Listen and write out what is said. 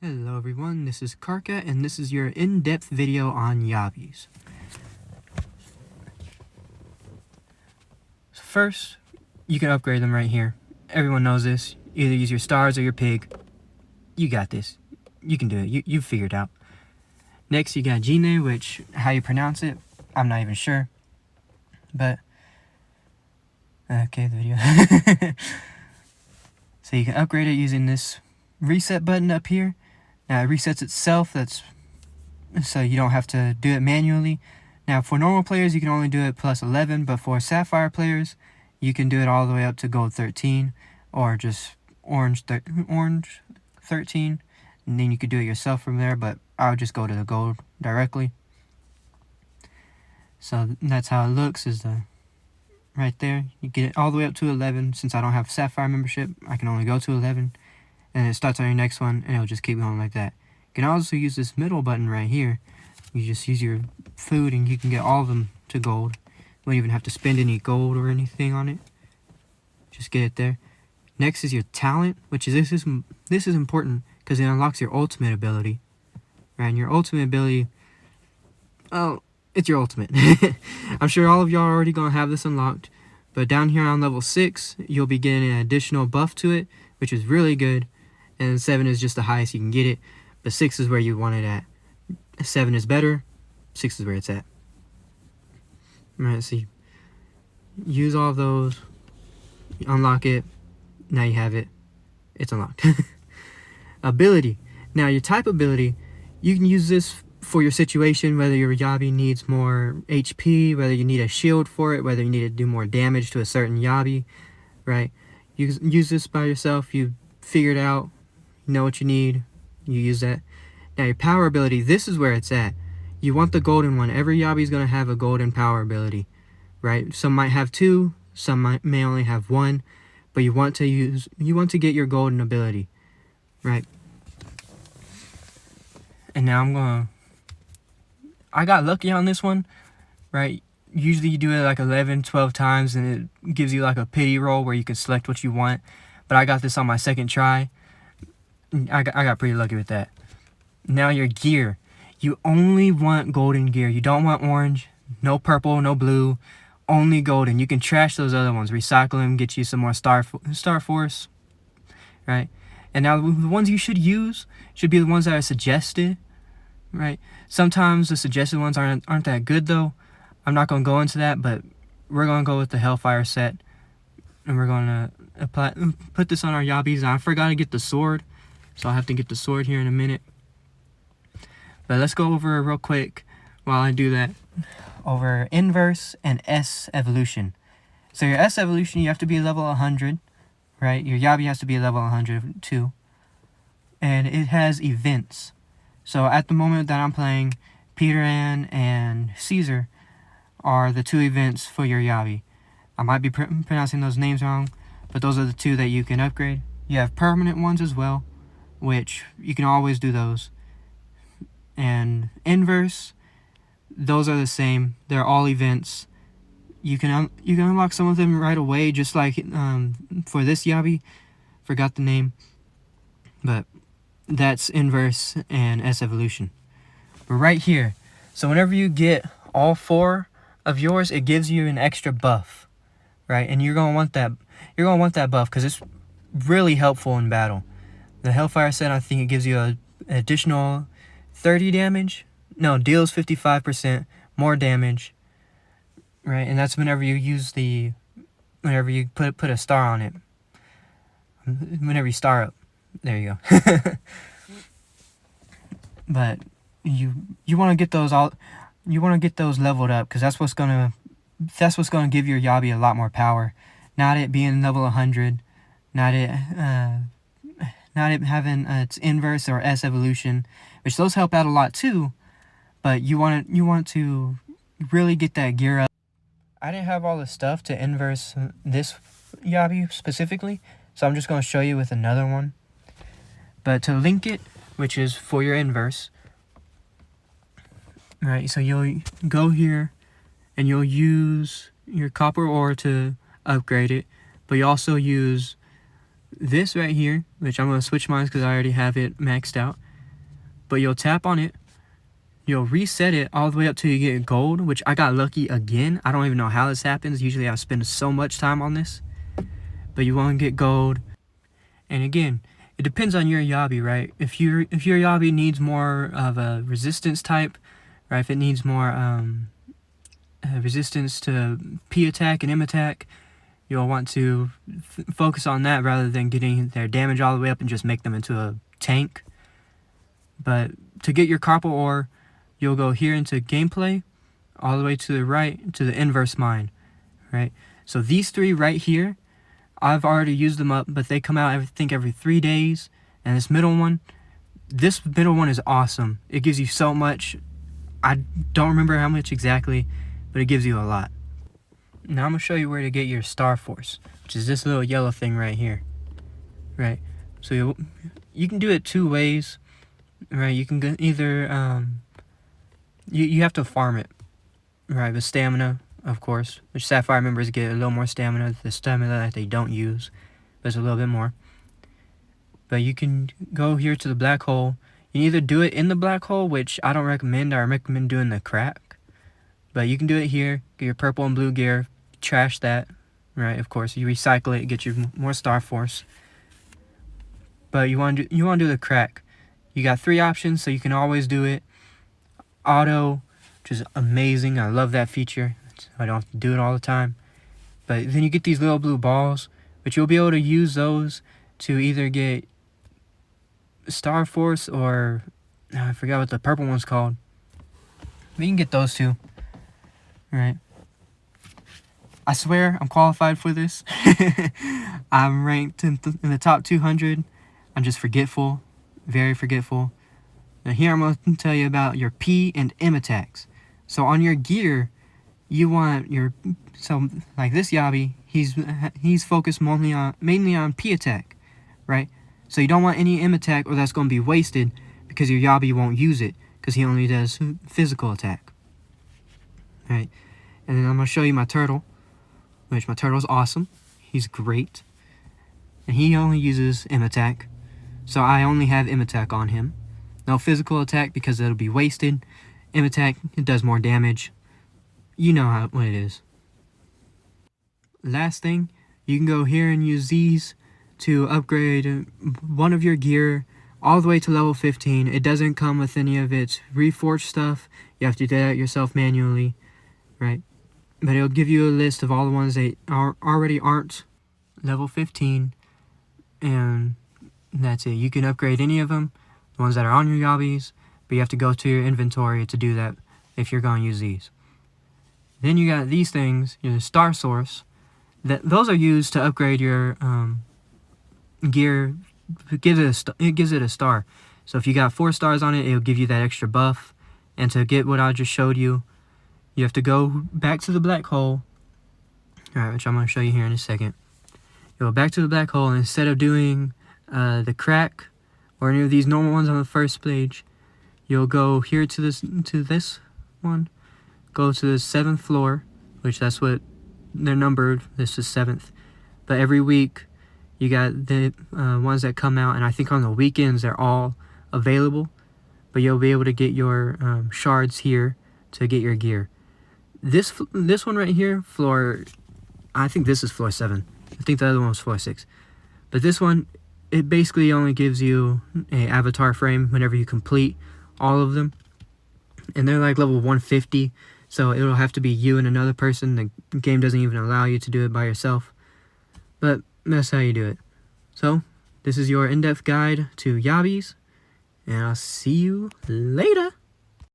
Hello everyone, this is Karka and this is your in-depth video on Yabis. So first, you can upgrade them right here. Everyone knows this. Either use your stars or your pig. You got this. You can do it. You've figured out. Next you got Gine, which, how you pronounce it, I'm not even sure. But, okay, the video. So you can upgrade it using this reset button up here. Now it resets itself, so you don't have to do it manually. Now for normal players you can only do it plus 11, but for Sapphire players you can do it all the way up to gold 13 or just orange 13, and then you could do it yourself from there, but I would just go to the gold directly. So that's how it looks, is the right there. You get it all the way up to 11. Since I don't have Sapphire membership, I can only go to 11. And it starts on your next one, and it'll just keep going like that. You can also use this middle button right here. You just use your food, and you can get all of them to gold. You don't even have to spend any gold or anything on it. Just get it there. Next is your talent, which is this is important because it unlocks your ultimate ability. Right, and your ultimate ability, oh, it's your ultimate. I'm sure all of y'all are already gonna have this unlocked, but down here on level 6, you'll be getting an additional buff to it, which is really good. And 7 is just the highest you can get it, but 6 is where you want it at. 7 is better, 6 is where it's at. Alright, so you use all of those, you unlock it, now you have it, it's unlocked. Ability. Now your type ability, you can use this for your situation, whether your Yabi needs more HP, whether you need a shield for it, whether you need to do more damage to a certain Yabi, right? You use this by yourself, you figure it out, you know what you need, you use that. Now your power ability, this is where it's at. You want the golden one. Every Yabi is going to have a golden power ability, right? Some might have 2, some may only have 1, but you want to get your golden ability, right? And now I got lucky on this one, right? Usually you do it like 11, 12 times and it gives you like a pity roll where you can select what you want. But I got this on my second try. I got pretty lucky with that. Now your gear. You only want golden gear. You don't want orange, no purple, no blue, only golden. You can trash those other ones, recycle them, get you some more Star Force, right? And now the ones you should use should be the ones that are suggested, right? Sometimes the suggested ones aren't that good though. I'm not going to go into that, but we're going to go with the Hellfire set. And we're going to put this on our Yabis. I forgot to get the sword, so I'll have to get the sword here in a minute. But let's go over real quick while I do that over Inverse and S evolution. So your S evolution, you have to be level 100, right? Your Yabi has to be level 100 too. And it has events. So at the moment that I'm playing, Peter Ann and Caesar are the 2 events for your Yabi. I might be pronouncing those names wrong, but those are the 2 that you can upgrade. You have permanent ones as well, which you can always do those. And Inverse, those are the same. They're all events. You can unlock some of them right away, just like for this Yabi. Forgot the name, but that's Inverse and S evolution. But right here, so whenever you get all 4 of yours, it gives you an extra buff, right? And you're gonna want that. You're gonna want that buff because it's really helpful in battle. The Hellfire set, I think it gives you an additional 30 damage. No, deals 55% more damage, right? And that's whenever you use whenever you put a star on it. Whenever you star up, there you go. But you want to get those all. You want to get those leveled up because that's what's gonna give your Yabi a lot more power. Not it being level 100, not it having its Inverse or S evolution, which those help out a lot too. But you want to really get that gear up. I didn't have all the stuff to Inverse this Yabi specifically, so I'm just going to show you with another one. But to link it, which is for your Inverse, right? So you'll go here and you'll use your copper ore to upgrade it, but you also use this right here, which I'm going to switch mine because I already have it maxed out. but you'll tap on it, you'll reset it all the way up till you get gold, which I got lucky again. I don't even know how this happens. Usually I spend so much time on this, but you want to get gold. And again, it depends on your Yabi, right? If your Yabi needs more of a resistance type, right? If it needs more resistance to P attack and M attack, you'll want to focus on that rather than getting their damage all the way up and just make them into a tank. But to get your copper ore, you'll go here into gameplay, all the way to the right to the inverse mine, right? So these three right here, I've already used them up, but they come out, I think, every 3 days. And this middle one is awesome. It gives you so much. I don't remember how much exactly, but it gives you a lot. Now I'm going to show you where to get your Star Force, which is this little yellow thing right here, right? So you can do it 2 ways, right? You can go either, you have to farm it, right, with stamina, of course, which Sapphire members get a little more stamina, the stamina that they don't use, but it's a little bit more. But you can go here to the black hole. You can either do it in the black hole, which I don't recommend. I recommend doing the crack. But you can do it here, get your purple and blue gear, trash that, right? Of course, you recycle it, get you more Star Force. But you want to do the crack. You got 3 options, so you can always do it. Auto, which is amazing. I love that feature. I don't have to do it all the time. But then you get these little blue balls, but you'll be able to use those to either get Star Force or I forgot what the purple one's called. But you can get those 2. Right. I swear I'm qualified for this. I'm ranked in the top 200. I'm just forgetful. Very forgetful. Now here I'm going to tell you about your P and M attacks. So on your gear, you want your, so like this Yabi, he's focused mainly on P attack, right? So you don't want any M attack or that's going to be wasted because your Yabi won't use it because he only does physical attack. Right? And then I'm going to show you my turtle, which my turtle's awesome. He's great. And he only uses M attack. So I only have M attack on him. No physical attack because it'll be wasted. M attack, it does more damage. You know what it is. Last thing, you can go here and use these to upgrade one of your gear all the way to level 15. It doesn't come with any of its reforged stuff. You have to do that yourself manually, right? But it'll give you a list of all the ones that already aren't level 15. And that's it. You can upgrade any of them, the ones that are on your Yabis, but you have to go to your inventory to do that if you're going to use these. Then you got these things, your Star Source. Those are used to upgrade your gear. It gives it a star. So if you got 4 stars on it, it'll give you that extra buff. And to get what I just showed you, you have to go back to the black hole. Alright, which I'm going to show you here in a second. You go back to the black hole, and instead of doing the crack or any of these normal ones on the first page, you'll go here to this one. Go to the 7th floor, which that's what they're numbered. This is 7th. But every week, you got the ones that come out, and I think on the weekends they're all available. But you'll be able to get your shards here to get your gear. This one right here, I think this is floor 7. I think the other one was floor 6. But this one, it basically only gives you an avatar frame whenever you complete all of them. And they're like level 150, so it'll have to be you and another person. The game doesn't even allow you to do it by yourself. But that's how you do it. So, this is your in-depth guide to Yabis, and I'll see you later.